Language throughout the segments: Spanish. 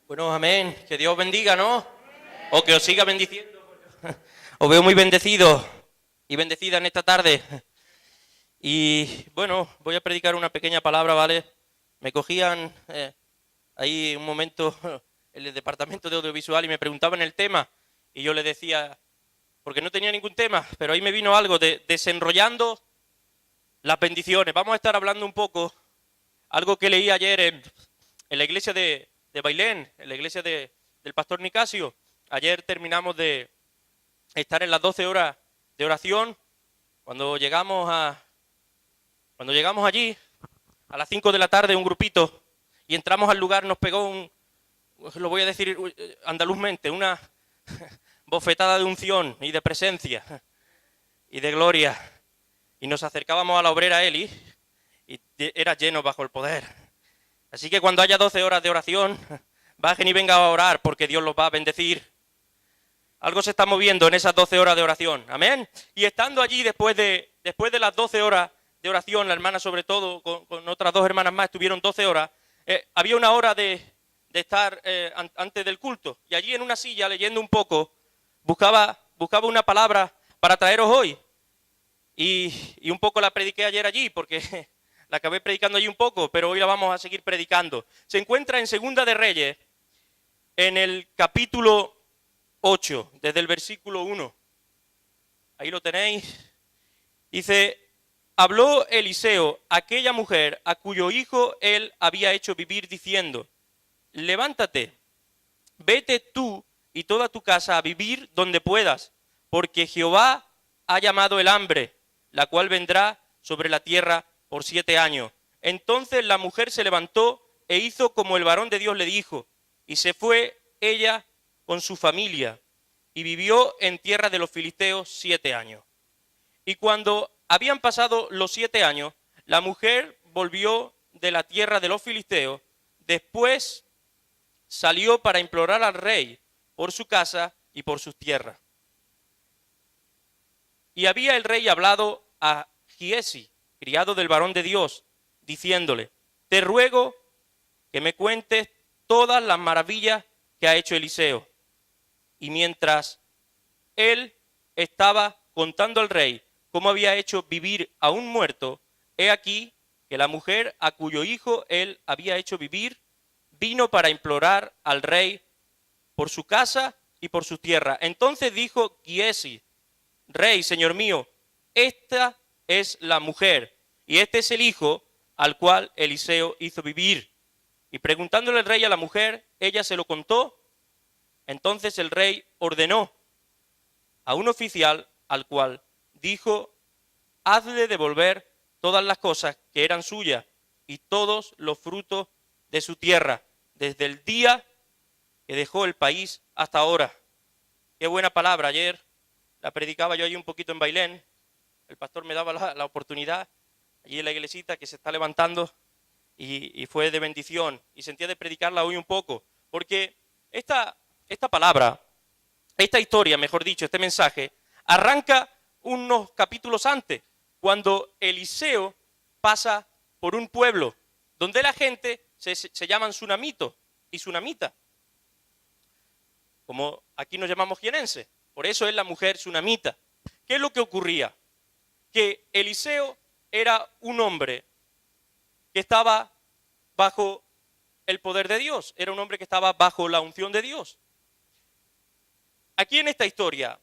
Bueno, amén. Que Dios bendiga, ¿no? O que os siga bendiciendo. Os veo muy bendecidos y bendecida en esta tarde. Y bueno, voy a predicar una pequeña palabra, ¿vale? Me cogían ahí un momento en el departamento de audiovisual y me preguntaban el tema. Y yo les decía, porque no tenía ningún tema, pero ahí me vino algo de desenrollando las bendiciones. Vamos a estar hablando un poco, algo que leí ayer en la iglesia de Bailén, en la iglesia del pastor Nicasio. Ayer terminamos de estar en las 12 horas de oración. Cuando llegamos allí, a las 5 de la tarde, un grupito, y entramos al lugar, nos pegó lo voy a decir andaluzmente, una bofetada de unción y de presencia y de gloria. Y nos acercábamos a la obrera Eli y era lleno bajo el poder. Así que cuando haya 12 horas de oración, bajen y vengan a orar porque Dios los va a bendecir. Algo se está moviendo en esas 12 horas de oración. Amén. Y estando allí después de las 12 horas de oración, la hermana sobre todo, con otras dos hermanas más, estuvieron 12 horas. Había una hora de estar antes del culto. Y allí en una silla, leyendo un poco, buscaba una palabra para traeros hoy. Y un poco la prediqué ayer allí, porque la acabé predicando allí un poco, pero hoy la vamos a seguir predicando. Se encuentra en Segunda de Reyes, en el capítulo 8, desde el versículo 1. Ahí lo tenéis. Dice, habló Eliseo a aquella mujer a cuyo hijo él había hecho vivir, diciendo, levántate, vete tú y toda tu casa a vivir donde puedas, porque Jehová ha llamado el hambre, la cual vendrá sobre la tierra por 7 años. Entonces la mujer se levantó e hizo como el varón de Dios le dijo, y se fue ella con su familia, y vivió en tierra de los filisteos 7 años. Y cuando habían pasado los 7 años, la mujer volvió de la tierra de los filisteos, después salió para implorar al rey por su casa y por sus tierras. Y había el rey hablado a Giesi, criado del varón de Dios, diciéndole, te ruego que me cuentes todas las maravillas que ha hecho Eliseo. Y mientras él estaba contando al rey cómo había hecho vivir a un muerto, he aquí que la mujer a cuyo hijo él había hecho vivir, vino para implorar al rey por su casa y por su tierra. Entonces dijo Giesi, rey, señor mío, esta es la mujer y este es el hijo al cual Eliseo hizo vivir. Y preguntándole el rey a la mujer, ella se lo contó. Entonces el rey ordenó a un oficial al cual dijo, hazle devolver todas las cosas que eran suyas y todos los frutos de su tierra, desde el día que dejó el país hasta ahora. Qué buena palabra. Ayer la predicaba yo allí un poquito en Bailén. El pastor me daba la oportunidad allí en la iglesita que se está levantando y fue de bendición. Y sentía de predicarla hoy un poco, porque esta palabra, esta historia, mejor dicho, este mensaje, arranca unos capítulos antes, cuando Eliseo pasa por un pueblo donde la gente se llaman tsunamitos y tsunamita, como aquí nos llamamos jienenses. Por eso es la mujer tsunamita. ¿Qué es lo que ocurría? Que Eliseo era un hombre que estaba bajo el poder de Dios, era un hombre que estaba bajo la unción de Dios. Aquí en esta historia,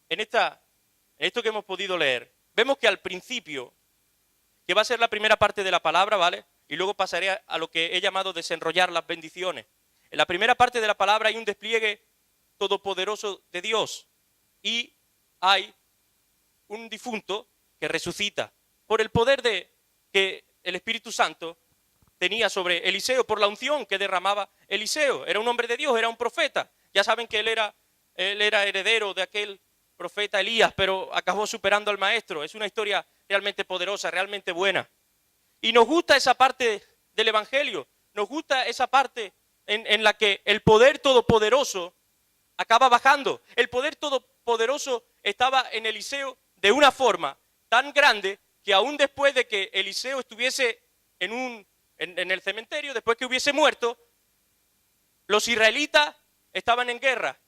en esto que hemos podido leer, vemos que al principio, que va a ser la primera parte de la palabra, ¿vale? Y luego pasaré a lo que he llamado desenrollar las bendiciones. En la primera parte de la palabra hay un despliegue todopoderoso de Dios y hay un difunto que resucita por el poder que el Espíritu Santo tenía sobre Eliseo, por la unción que derramaba Eliseo. Era un hombre de Dios, era un profeta. Ya saben que él era heredero de aquel profeta Elías, pero acabó superando al maestro. Es una historia realmente poderosa, realmente buena. Y nos gusta esa parte del Evangelio, nos gusta esa parte en la que el poder todopoderoso acaba bajando. El poder todopoderoso estaba en Eliseo de una forma tan grande que aún después de que Eliseo estuviese en el cementerio, después que hubiese muerto, Los israelitas estaban en guerra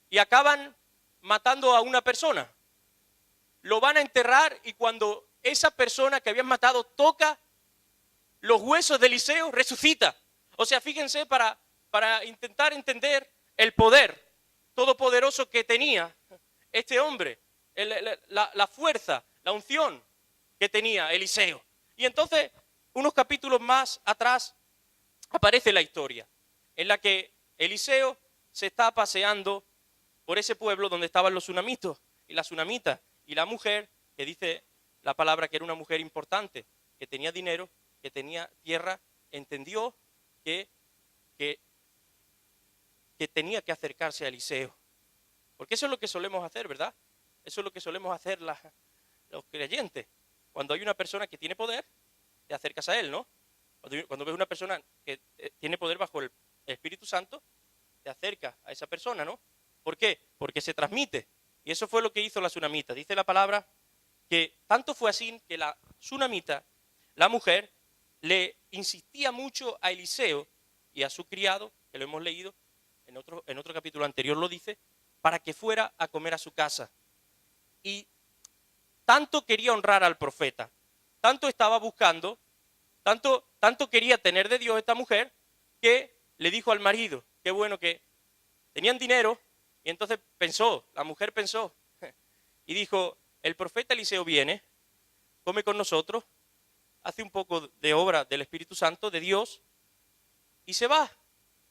y acaban matando a una persona. Lo van a enterrar y cuando esa persona que habían matado toca los huesos de Eliseo, resucita. O sea, fíjense para intentar entender el poder todopoderoso que tenía este hombre, la fuerza, la unción que tenía Eliseo. Y entonces, unos capítulos más atrás, aparece la historia en la que Eliseo se está paseando por ese pueblo donde estaban los sunamitas y las sunamitas, y la mujer, que dice la palabra que era una mujer importante, que tenía dinero, que tenía tierra, entendió que tenía que acercarse a Eliseo. Porque eso es lo que solemos hacer, ¿verdad? Eso es lo que solemos hacer los creyentes. Cuando hay una persona que tiene poder, te acercas a él, ¿no? Cuando ves una persona que tiene poder bajo el Espíritu Santo, te acercas a esa persona, ¿no? ¿Por qué? Porque se transmite. Y eso fue lo que hizo la sunamita. Dice la palabra que tanto fue así que la sunamita, la mujer, le insistía mucho a Eliseo y a su criado, que lo hemos leído, en otro capítulo anterior lo dice, para que fuera a comer a su casa. Y tanto quería honrar al profeta, tanto estaba buscando, tanto quería tener de Dios esta mujer, que le dijo al marido, qué bueno que tenían dinero, y entonces la mujer pensó, y dijo, el profeta Eliseo viene, come con nosotros, hace un poco de obra del Espíritu Santo, de Dios, y se va.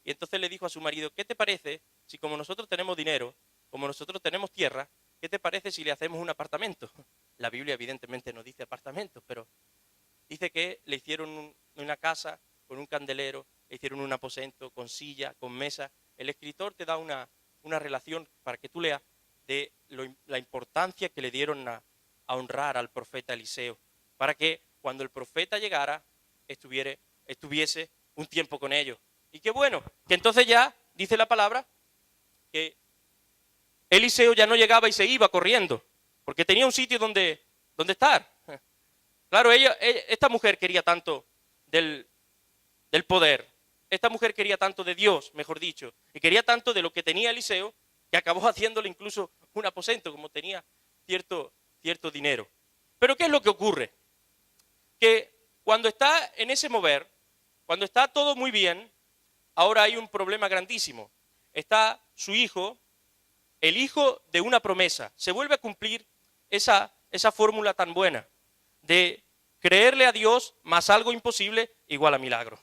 Y entonces le dijo a su marido, ¿qué te parece si como nosotros tenemos dinero, como nosotros tenemos tierra, qué te parece si le hacemos un apartamento? La Biblia evidentemente no dice apartamento, pero dice que le hicieron una casa con un candelero, le hicieron un aposento con silla, con mesa. El escritor te da una relación para que tú leas de la importancia que le dieron a honrar al profeta Eliseo, para que cuando el profeta llegara estuviese un tiempo con ellos. Y qué bueno, que entonces ya dice la palabra que Eliseo ya no llegaba y se iba corriendo, porque tenía un sitio donde estar. Claro, esta mujer quería tanto del poder, esta mujer quería tanto de Dios, mejor dicho, y quería tanto de lo que tenía Eliseo, que acabó haciéndole incluso un aposento, como tenía cierto dinero. Pero ¿qué es lo que ocurre? Que cuando está en ese mover, cuando está todo muy bien, ahora hay un problema grandísimo. Está su hijo, el hijo de una promesa. Se vuelve a cumplir esa fórmula tan buena de creerle a Dios más algo imposible igual a milagro.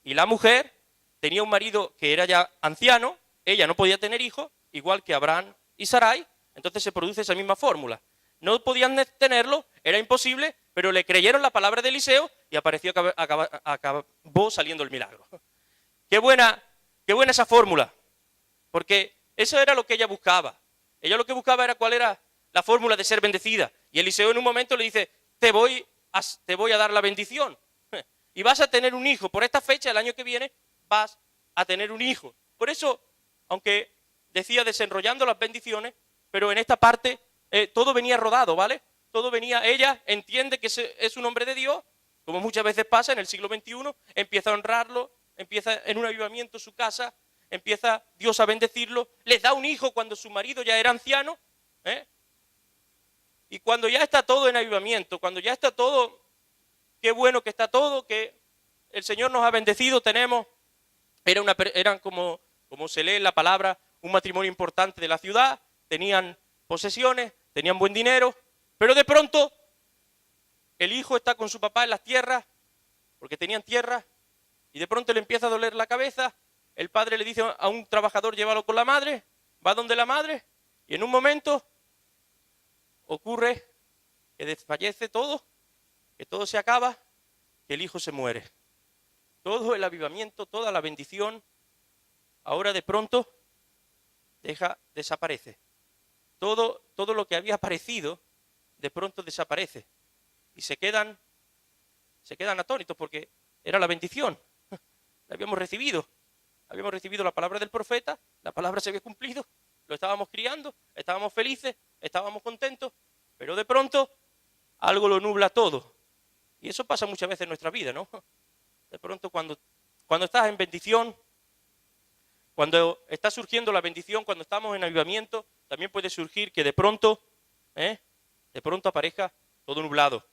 Y la mujer tenía un marido que era ya anciano, ella no podía tener hijos, igual que Abraham y Sarai, entonces se produce esa misma fórmula. No podían tenerlo, era imposible, pero le creyeron la palabra de Eliseo y acabó saliendo el milagro. Qué buena esa fórmula, porque eso era lo que ella buscaba. Ella lo que buscaba era cuál era la fórmula de ser bendecida. Y Eliseo en un momento le dice, te voy a dar la bendición. Y vas a tener un hijo. Por esta fecha, el año que viene, vas a tener un hijo. Por eso, aunque decía desenrollando las bendiciones, pero en esta parte todo venía rodado, ¿vale? Todo venía, ella entiende que es un hombre de Dios, como muchas veces pasa en el siglo XXI, empieza a honrarlo, empieza en un avivamiento su casa, empieza Dios a bendecirlo, les da un hijo cuando su marido ya era anciano, y cuando ya está todo en avivamiento, cuando ya está todo, qué bueno que está todo, que el Señor nos ha bendecido, eran como se lee en la palabra, un matrimonio importante de la ciudad, tenían posesiones, tenían buen dinero, pero de pronto el hijo está con su papá en las tierras, porque tenían tierra, y de pronto le empieza a doler la cabeza, el padre le dice a un trabajador, llévalo con la madre, va donde la madre, y en un momento ocurre que desfallece todo, que todo se acaba, que el hijo se muere. Todo el avivamiento, toda la bendición, ahora de pronto desaparece. Todo lo que había aparecido, de pronto desaparece. Y se quedan atónitos porque era la bendición. La habíamos recibido la palabra del profeta, la palabra se había cumplido, lo estábamos criando, estábamos felices, estábamos contentos, pero de pronto algo lo nubla todo. Y eso pasa muchas veces en nuestra vida, ¿no? De pronto cuando estás en bendición, Cuando está surgiendo la bendición, cuando estamos en avivamiento, también puede surgir que de pronto aparezca todo nublado,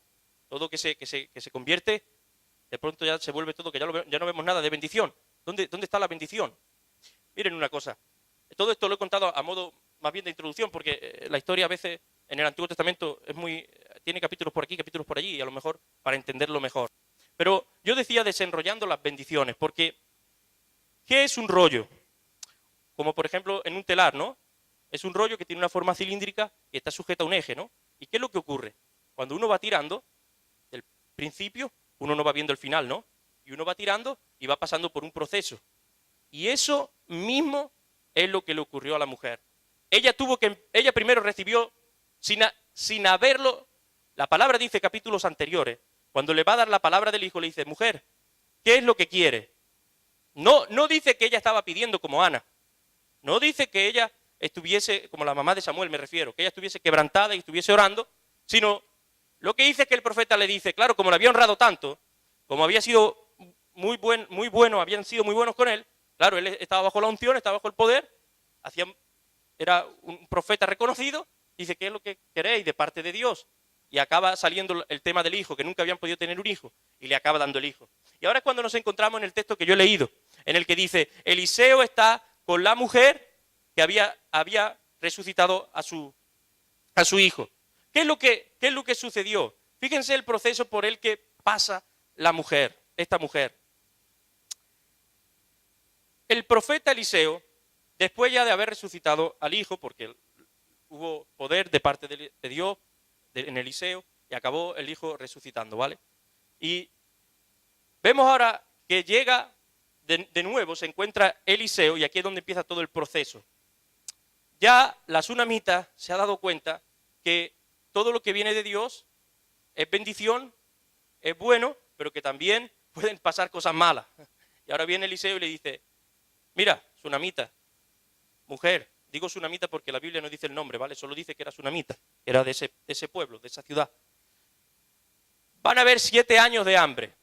todo que se convierte, de pronto ya se vuelve todo, que ya no vemos nada de bendición. ¿Dónde está la bendición? Miren una cosa, todo esto lo he contado a modo más bien de introducción, porque la historia a veces en el Antiguo Testamento tiene capítulos por aquí, capítulos por allí, y a lo mejor para entenderlo mejor. Pero yo decía desenrollando las bendiciones, porque ¿qué es un rollo? Como por ejemplo en un telar, ¿no? Es un rollo que tiene una forma cilíndrica y está sujeto a un eje, ¿no? ¿Y qué es lo que ocurre? Cuando uno va tirando, del principio, uno no va viendo el final, ¿no? Y uno va tirando y va pasando por un proceso. Y eso mismo es lo que le ocurrió a la mujer. Ella primero recibió, sin haberlo, la palabra dice capítulos anteriores, cuando le va a dar la palabra del hijo, le dice, mujer, ¿qué es lo que quiere? No dice que ella estaba pidiendo como Ana. No dice que ella estuviese, como la mamá de Samuel me refiero, que ella estuviese quebrantada y estuviese orando, sino lo que dice es que el profeta le dice, claro, como le había honrado tanto, como había sido muy bueno, habían sido muy buenos con él, claro, él estaba bajo la unción, estaba bajo el poder, era un profeta reconocido, dice, ¿qué es lo que queréis de parte de Dios? Y acaba saliendo el tema del hijo, que nunca habían podido tener un hijo, y le acaba dando el hijo. Y ahora es cuando nos encontramos en el texto que yo he leído, en el que dice, Eliseo está con la mujer que había resucitado a su hijo. ¿Qué es lo que sucedió? Fíjense el proceso por el que pasa esta mujer. El profeta Eliseo, después ya de haber resucitado al hijo, porque hubo poder de parte de Dios en Eliseo, y acabó el hijo resucitando, ¿vale? Y vemos ahora que llega de nuevo, se encuentra Eliseo, y aquí es donde empieza todo el proceso. Ya la sunamita se ha dado cuenta que todo lo que viene de Dios es bendición, es bueno, pero que también pueden pasar cosas malas. Y ahora viene Eliseo y le dice, mira, sunamita, mujer, digo sunamita porque la Biblia no dice el nombre, ¿vale? Solo dice que era sunamita, era de ese pueblo, de esa ciudad. Van a haber 7 años de hambre.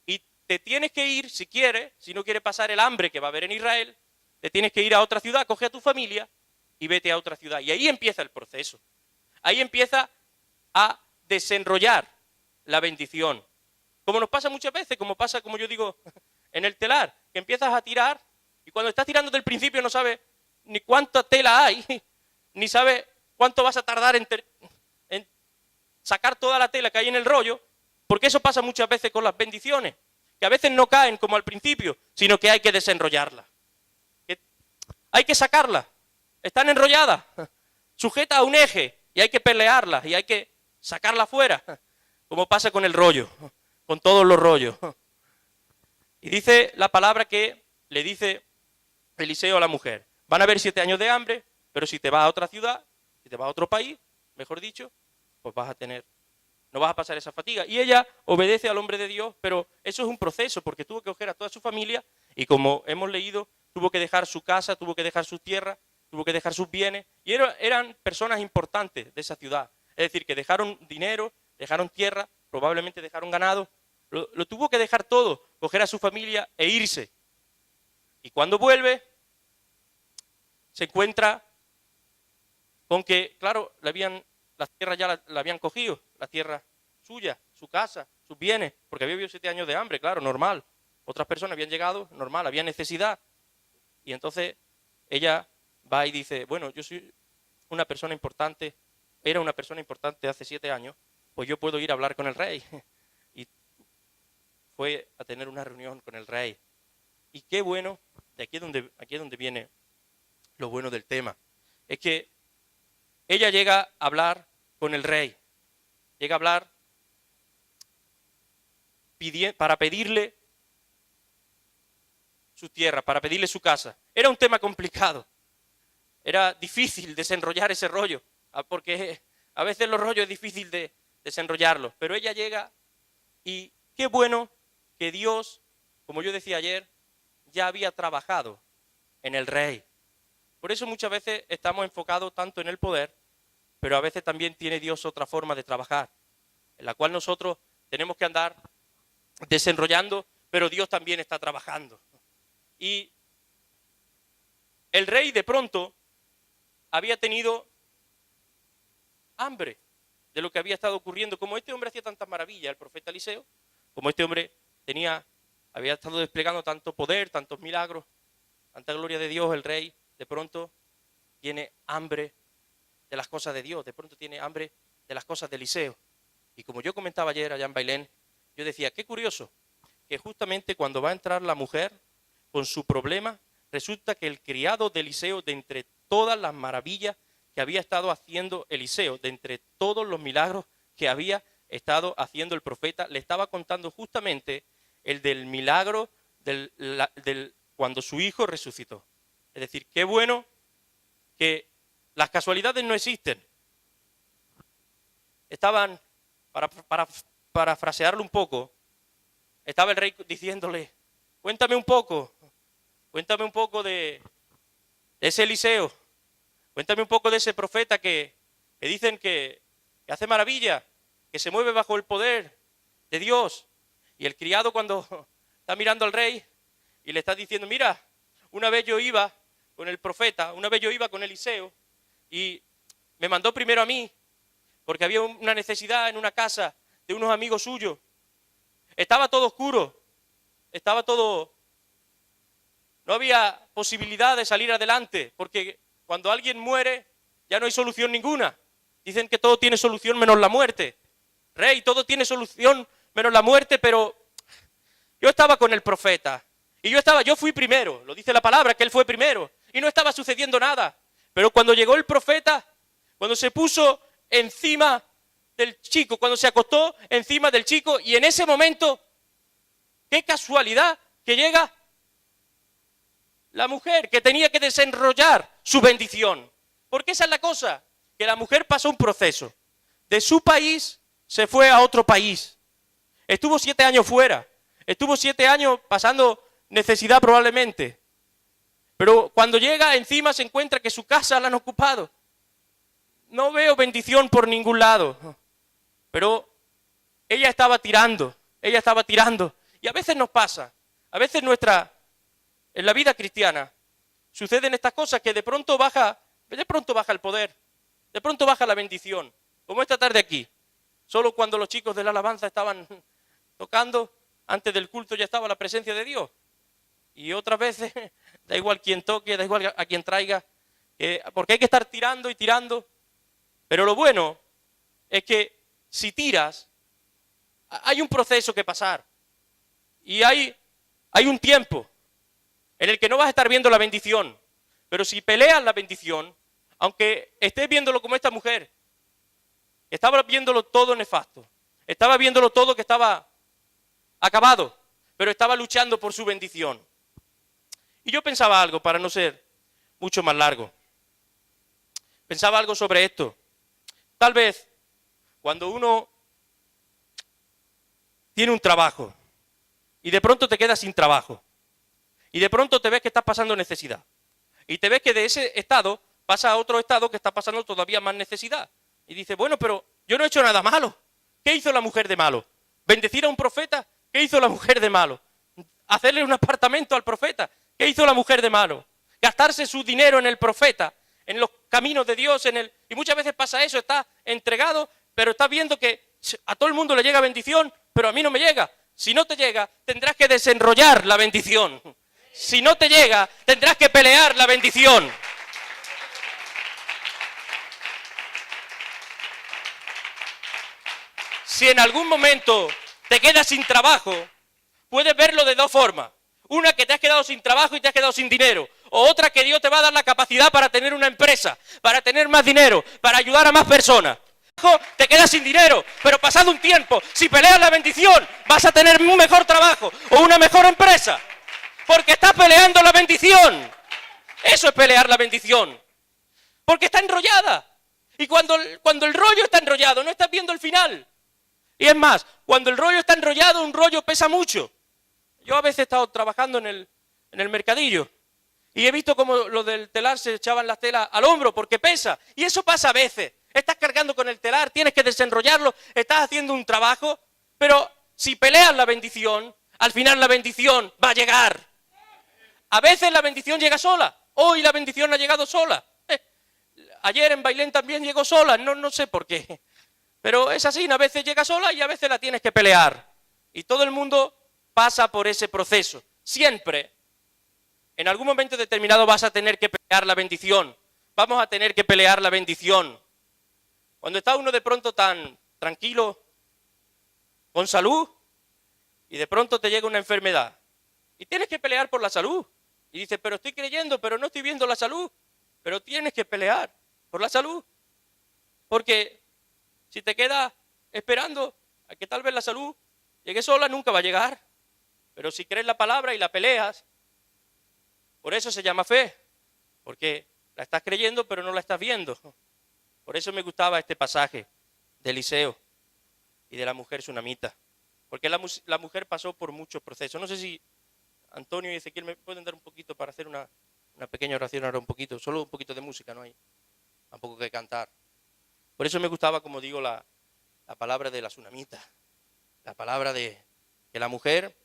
Y te tienes que ir, si quieres, si no quieres pasar el hambre que va a haber en Israel, te tienes que ir a otra ciudad, coge a tu familia y vete a otra ciudad. Y ahí empieza el proceso. Ahí empieza a desenrollar la bendición. Como nos pasa muchas veces, como pasa, como yo digo, en el telar, que empiezas a tirar y cuando estás tirando del principio no sabes ni cuánta tela hay, ni sabes cuánto vas a tardar en sacar toda la tela que hay en el rollo, porque eso pasa muchas veces con las bendiciones, que a veces no caen como al principio, sino que hay que desenrollarlas. Hay que sacarlas, están enrolladas, sujetas a un eje, y hay que pelearlas, y hay que sacarlas fuera, como pasa con el rollo, con todos los rollos. Y dice la palabra que le dice Eliseo a la mujer, van a haber 7 años de hambre, pero si te vas a otra ciudad, si te vas a otro país, mejor dicho, pues no vas a pasar esa fatiga. Y ella obedece al hombre de Dios, pero eso es un proceso, porque tuvo que coger a toda su familia, y como hemos leído, tuvo que dejar su casa, tuvo que dejar su tierra, tuvo que dejar sus bienes, y eran personas importantes de esa ciudad. Es decir, que dejaron dinero, dejaron tierra, probablemente dejaron ganado, lo tuvo que dejar todo, coger a su familia e irse. Y cuando vuelve, se encuentra con que, claro, las tierras ya la habían cogido, la tierra suya, su casa, sus bienes, porque había vivido 7 años de hambre, claro, normal. Otras personas habían llegado, normal, había necesidad. Y entonces ella va y dice, bueno, yo soy una persona importante, era una persona importante hace 7 años, pues yo puedo ir a hablar con el rey. Y fue a tener una reunión con el rey. Y qué bueno, de aquí es donde viene lo bueno del tema, es que ella llega a hablar con el rey, llega a hablar para pedirle su tierra, para pedirle su casa. Era un tema complicado, era difícil desenrollar ese rollo, porque a veces los rollos es difícil de desenrollarlos, pero ella llega y qué bueno que Dios, como yo decía ayer, ya había trabajado en el rey. Por eso muchas veces estamos enfocados tanto en el poder, pero a veces también tiene Dios otra forma de trabajar, en la cual nosotros tenemos que andar desenrollando, pero Dios también está trabajando. Y el rey de pronto había tenido hambre de lo que había estado ocurriendo. Como este hombre hacía tantas maravillas, el profeta Eliseo, como este hombre había estado desplegando tanto poder, tantos milagros, tanta gloria de Dios, el rey de pronto tiene hambre de las cosas de Dios, de pronto tiene hambre de las cosas de Eliseo. Y como yo comentaba ayer allá en Bailén, yo decía, qué curioso, que justamente cuando va a entrar la mujer con su problema, resulta que el criado de Eliseo, de entre todas las maravillas que había estado haciendo Eliseo, de entre todos los milagros que había estado haciendo el profeta, le estaba contando justamente el del milagro cuando su hijo resucitó. Es decir, qué bueno que las casualidades no existen. Estaban, para parafrasearlo un poco, estaba el rey diciéndole, cuéntame un poco de ese Eliseo, cuéntame un poco de ese profeta que dicen que hace maravilla, que se mueve bajo el poder de Dios. Y el criado cuando está mirando al rey y le está diciendo, mira, una vez yo iba con el profeta, una vez yo iba con Eliseo y me mandó primero a mí porque había una necesidad en una casa de unos amigos suyos. Estaba todo oscuro, no había posibilidad de salir adelante, porque cuando alguien muere ya no hay solución ninguna. Dicen que todo tiene solución menos la muerte. Rey, todo tiene solución menos la muerte, pero yo estaba con el profeta y yo fui primero, lo dice la palabra, que él fue primero y no estaba sucediendo nada. Pero cuando llegó el profeta, cuando se puso encima del chico, cuando se acostó encima del chico, y en ese momento, qué casualidad que llega la mujer que tenía que desenrollar su bendición. Porque esa es la cosa, que la mujer pasó un proceso. De su país se fue a otro país. Estuvo 7 años fuera. Estuvo 7 años pasando necesidad probablemente. Pero cuando llega encima se encuentra que su casa la han ocupado. No veo bendición por ningún lado. Pero ella estaba tirando. Y a veces nos pasa. A veces en la vida cristiana suceden estas cosas que de pronto baja el poder. De pronto baja la bendición. Como esta tarde aquí. Solo cuando los chicos de la alabanza estaban tocando, antes del culto ya estaba la presencia de Dios. Y otras veces, da igual quién toque, da igual a quien traiga, porque hay que estar tirando y tirando. Pero lo bueno es que si tiras, hay un proceso que pasar. Y hay un tiempo en el que no vas a estar viendo la bendición. Pero si peleas la bendición, aunque estés viéndolo como esta mujer, estaba viéndolo todo nefasto, estaba viéndolo todo que estaba acabado, pero estaba luchando por su bendición. Y yo pensaba algo, para no ser mucho más largo. Pensaba algo sobre esto. Tal vez, cuando uno tiene un trabajo y de pronto te quedas sin trabajo, y de pronto te ves que estás pasando necesidad, y te ves que de ese estado pasa a otro estado que está pasando todavía más necesidad. Y dices, bueno, pero yo no he hecho nada malo. ¿Qué hizo la mujer de malo? ¿Bendecir a un profeta? ¿Qué hizo la mujer de malo? ¿Hacerle un apartamento al profeta? ¿Qué hizo la mujer de malo? Gastarse su dinero en el profeta, en los caminos de Dios, y muchas veces pasa eso, está entregado, pero está viendo que a todo el mundo le llega bendición, pero a mí no me llega. Si no te llega, tendrás que desenrollar la bendición. Si no te llega, tendrás que pelear la bendición. Si en algún momento te quedas sin trabajo, puedes verlo de dos formas. Una, que te has quedado sin trabajo y te has quedado sin dinero. O otra, que Dios te va a dar la capacidad para tener una empresa, para tener más dinero, para ayudar a más personas. Te quedas sin dinero, pero pasado un tiempo, si peleas la bendición, vas a tener un mejor trabajo o una mejor empresa. Porque estás peleando la bendición. Eso es pelear la bendición. Porque está enrollada. Y cuando el rollo está enrollado, no estás viendo el final. Y es más, cuando el rollo está enrollado, un rollo pesa mucho. Yo a veces he estado trabajando en el mercadillo y he visto cómo los del telar se echaban las telas al hombro porque pesa. Y eso pasa a veces. Estás cargando con el telar, tienes que desenrollarlo, estás haciendo un trabajo, pero si peleas la bendición, al final la bendición va a llegar. A veces la bendición llega sola, Hoy la bendición ha llegado sola. Ayer en Bailén también llegó sola, no sé por qué. Pero es así, a veces llega sola y a veces la tienes que pelear. Y todo el mundo pasa por ese proceso. Siempre, en algún momento determinado vas a tener que pelear la bendición. Vamos a tener que pelear la bendición. Cuando está uno de pronto tan tranquilo, con salud, y de pronto te llega una enfermedad. Y tienes que pelear por la salud. Y dices, pero estoy creyendo, pero no estoy viendo la salud. Pero tienes que pelear por la salud. Porque si te quedas esperando a que tal vez la salud llegue sola, nunca va a llegar. Pero si crees la palabra y la peleas, por eso se llama fe. Porque la estás creyendo, pero no la estás viendo. Por eso me gustaba este pasaje de Eliseo y de la mujer sunamita. Porque la mujer pasó por muchos procesos. No sé si Antonio y Ezequiel me pueden dar un poquito para hacer una pequeña oración ahora un poquito. Solo un poquito de música, no hay tampoco que cantar. Por eso me gustaba, como digo, la palabra de la sunamita. La palabra de que la mujer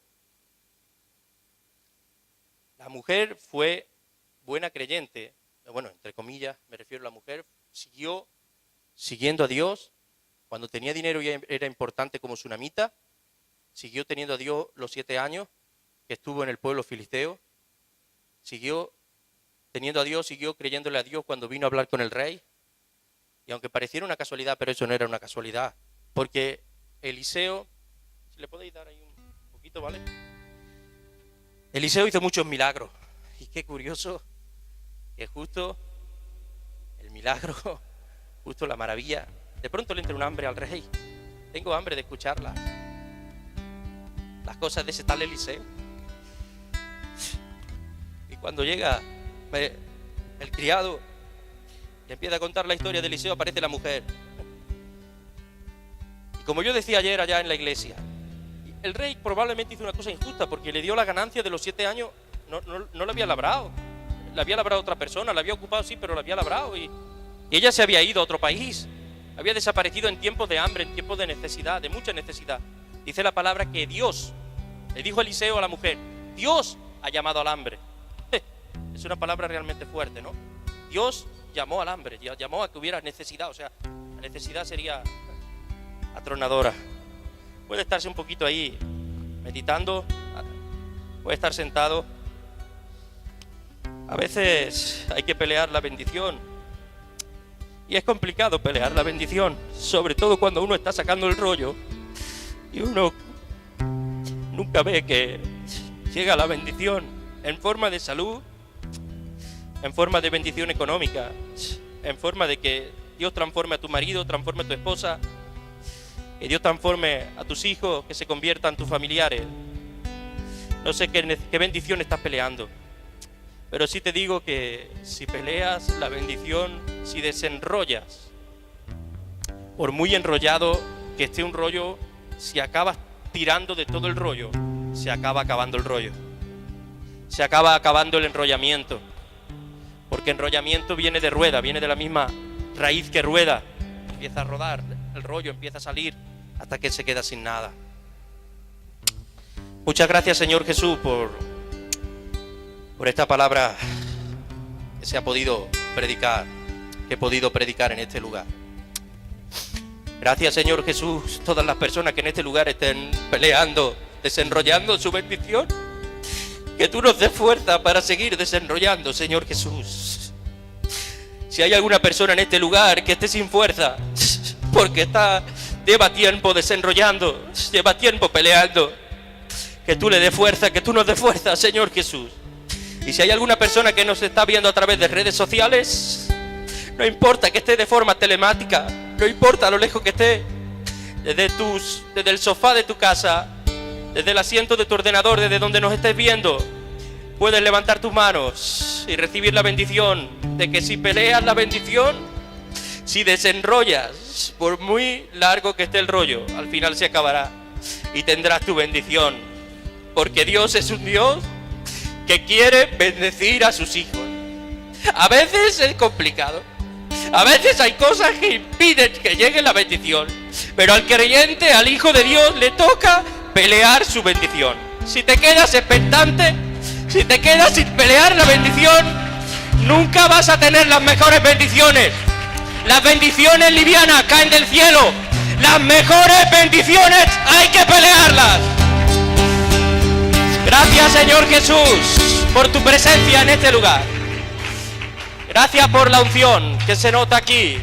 fue buena creyente. Bueno, entre comillas, me refiero a la mujer, siguió siguiendo a Dios. Cuando tenía dinero y era importante como sunamita, siguió teniendo a Dios los 7 años que estuvo en el pueblo filisteo. Siguió teniendo a Dios, siguió creyéndole a Dios cuando vino a hablar con el rey. Y aunque pareciera una casualidad, pero eso no era una casualidad. Porque Eliseo, si le podéis dar ahí un poquito, ¿vale? Eliseo hizo muchos milagros. Y qué curioso que justo el milagro, justo la maravilla, de pronto le entra un hambre al rey. Tengo hambre de escuchar las cosas de ese tal Eliseo. Y cuando llega el criado y empieza a contar la historia de Eliseo, aparece la mujer. Y como yo decía ayer allá en la iglesia, el rey probablemente hizo una cosa injusta porque le dio la ganancia de los 7 años, no la había labrado. La había labrado otra persona, la había ocupado sí, pero la había labrado. Y ella se había ido a otro país. Había desaparecido en tiempos de hambre, en tiempos de necesidad, de mucha necesidad. Dice la palabra que Dios, le dijo Eliseo a la mujer, Dios ha llamado al hambre. Es una palabra realmente fuerte, ¿no? Dios llamó al hambre, llamó a que hubiera necesidad. O sea, la necesidad sería atronadora. Puede estarse un poquito ahí meditando, puede estar sentado. A veces hay que pelear la bendición. Y es complicado pelear la bendición, sobre todo cuando uno está sacando el rollo y uno nunca ve que llega la bendición en forma de salud, en forma de bendición económica, en forma de que Dios transforme a tu marido, transforme a tu esposa, que Dios transforme a tus hijos, que se conviertan en tus familiares. No sé qué bendición estás peleando. Pero sí te digo que si peleas la bendición, si desenrollas, por muy enrollado que esté un rollo, si acabas tirando de todo el rollo, se acaba acabando el rollo. Se acaba acabando el enrollamiento. Porque enrollamiento viene de rueda, viene de la misma raíz que rueda. Empieza a rodar, el rollo empieza a salir hasta que se queda sin nada. Muchas gracias, Señor Jesús, por esta palabra que se ha podido predicar, que he podido predicar en este lugar. Gracias, Señor Jesús, todas las personas que en este lugar estén peleando, desenrollando su bendición, que tú nos des fuerza para seguir desenrollando, Señor Jesús. Si hay alguna persona en este lugar que esté sin fuerza, porque lleva tiempo desenrollando, lleva tiempo peleando, que tú le des fuerza, que tú nos des fuerza, Señor Jesús. Y si hay alguna persona que nos está viendo a través de redes sociales, no importa que esté de forma telemática, no importa lo lejos que esté, desde el sofá de tu casa, desde el asiento de tu ordenador, desde donde nos estés viendo, puedes levantar tus manos y recibir la bendición de que si peleas la bendición, si desenrollas, por muy largo que esté el rollo, al final se acabará y tendrás tu bendición. Porque Dios es un Dios que quiere bendecir a sus hijos. A veces es complicado, a veces hay cosas que impiden que llegue la bendición, pero al creyente, al Hijo de Dios, le toca pelear su bendición. Si te quedas expectante, si te quedas sin pelear la bendición, Nunca vas a tener las mejores bendiciones. Las bendiciones livianas caen del cielo. Las mejores bendiciones hay que pelearlas. Gracias, Señor Jesús, por tu presencia en este lugar. Gracias por la unción que se nota aquí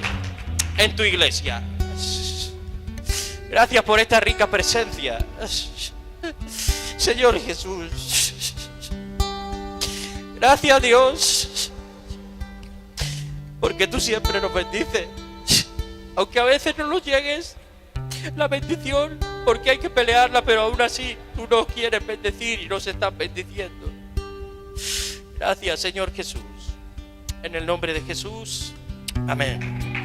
en tu iglesia. Gracias por esta rica presencia. Señor Jesús. Gracias, Dios, porque tú siempre nos bendices. Aunque a veces no nos llegues la bendición, porque hay que pelearla, pero aún así tú nos quieres bendecir y nos estás bendiciendo. Gracias, Señor Jesús. En el nombre de Jesús. Amén.